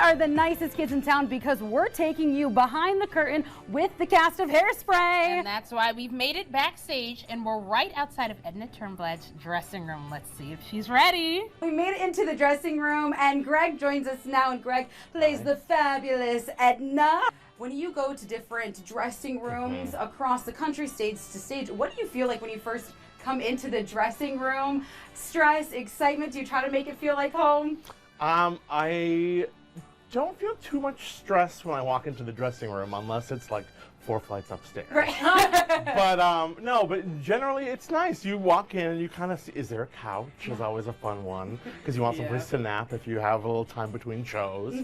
are the nicest kids in town because we're taking you behind the curtain with the cast of Hairspray. And that's why we've made it backstage, and we're right outside of Edna Turnblad's dressing room. Let's see if she's ready. We made it into the dressing room, and Greg joins us now, and Greg plays the fabulous Edna. When you go to different dressing rooms across the country, stage to stage, what do you feel like when you first come into the dressing room? Stress, excitement? Do you try to make it feel like home? I don't feel too much stress when I walk into the dressing room, unless it's like 4 flights upstairs. Right. But no, but generally it's nice. You walk in and you kind of see, is there a couch? Is always a fun one, because you want someplace to nap if you have a little time between shows.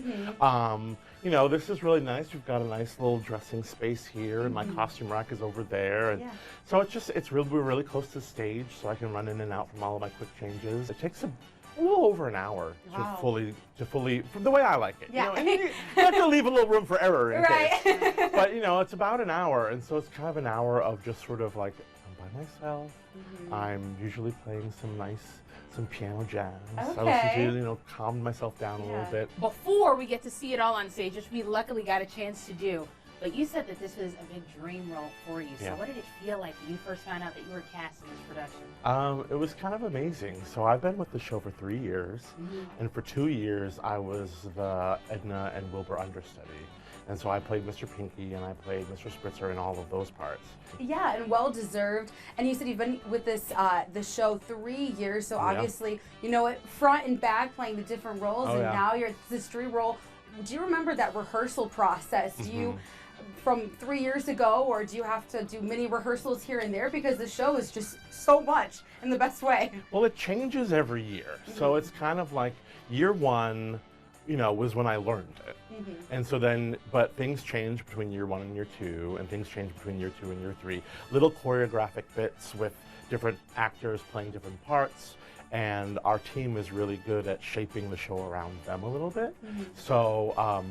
You know, this is really nice. We've got a nice little dressing space here, and my costume rack is over there. And so we're really close to the stage, so I can run in and out from all of my quick changes. It takes a little over an hour to fully, the way I like it. Yeah. You know, you have to leave a little room for error in case. But you know, it's about an hour, and so it's kind of an hour of just sort of like, I'm by myself. I'm usually playing some piano jazz. I listen to, calm myself down a little bit. Before we get to see it all on stage, which we luckily got a chance to do. But you said that this was a big dream role for you. So what did it feel like when you first found out that you were cast in this production? It was kind of amazing. So I've been with the show for 3 years, and for 2 years I was the Edna and Wilbur understudy. And so I played Mr. Pinky and I played Mr. Spritzer in all of those parts. Yeah, and well deserved. And you said you've been with this the show 3 years, so obviously you know it front and back, playing the different roles, and now you're this 3 role. Do you remember that rehearsal process? Do you from 3 years ago, or do you have to do mini rehearsals here and there, because the show is just so much in the best way? Well, it changes every year. So it's kind of like year 1, was when I learned it. And so then, but things change between year 1 and year 2, and things change between year 2 and year 3. Little choreographic bits with different actors playing different parts, and our team is really good at shaping the show around them a little bit. So,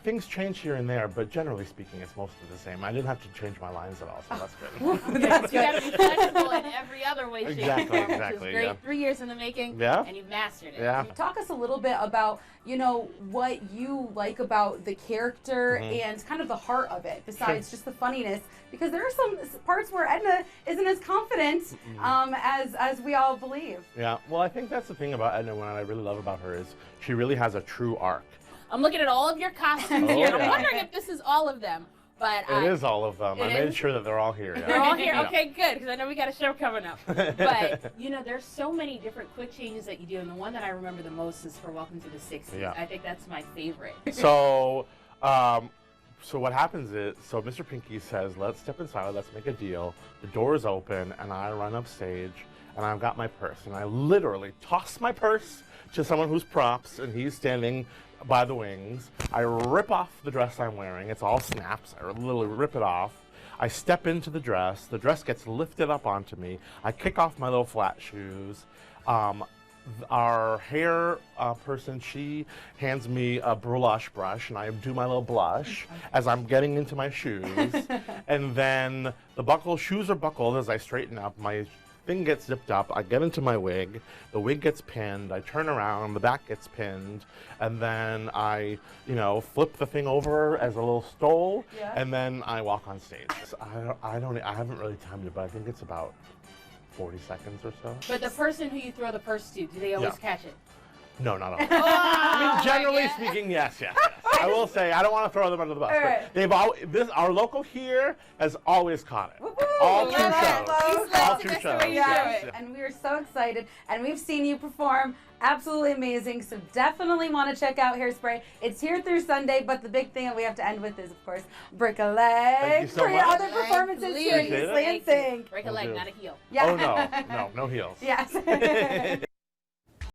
things change here and there, but generally speaking, it's mostly the same. I didn't have to change my lines at all, so that's good. That's you got to be flexible in every other way, shape, and form, which is great. 3 years in the making, and you've mastered it. Talk us a little bit about, what you like about the character and kind of the heart of it, besides just the funniness, because there are some parts where Edna isn't as confident as we all believe. Yeah, well, I think that's the thing about Edna, what I really love about her is she really has a true arc. I'm looking at all of your costumes here. I'm wondering if this is all of them. But it is all of them. I made sure that they're all here. They're all here? Okay, good, because I know we got a show coming up. But, there's so many different quick changes that you do, and the one that I remember the most is for Welcome to the 60s. I think that's my favorite. So, so what happens is, Mr. Pinky says, let's step inside, let's make a deal. The door is open, and I run up stage, and I've got my purse, and I literally toss my purse to someone who's props, and he's standing by the wings. I rip off the dress I'm wearing. It's all snaps. I literally rip it off. I step into the dress gets lifted up onto me. I kick off my little flat shoes. Our hair person, she hands me a blush brush, and I do my little blush as I'm getting into my shoes. And then the shoes are buckled as I straighten up. My thing gets zipped up, I get into my wig, the wig gets pinned, I turn around, the back gets pinned, and then I, flip the thing over as a little stole, and then I walk on stage. I haven't really timed it, but I think it's about 40 seconds or so. But the person who you throw the purse to, do they always catch it? No, not all. I mean, generally speaking, yes. I will say, I don't want to throw them under the bus, but our local here has always caught it. All 2 shows. All 2 shows. And we are so excited, and we've seen you perform. Absolutely amazing. So definitely want to check out Hairspray. It's here through Sunday, but the big thing that we have to end with is, of course, Break a Leg. Thank you so for your much. other performances here at East Lansing. Break a leg, not a heel. Oh, no heels. Yes.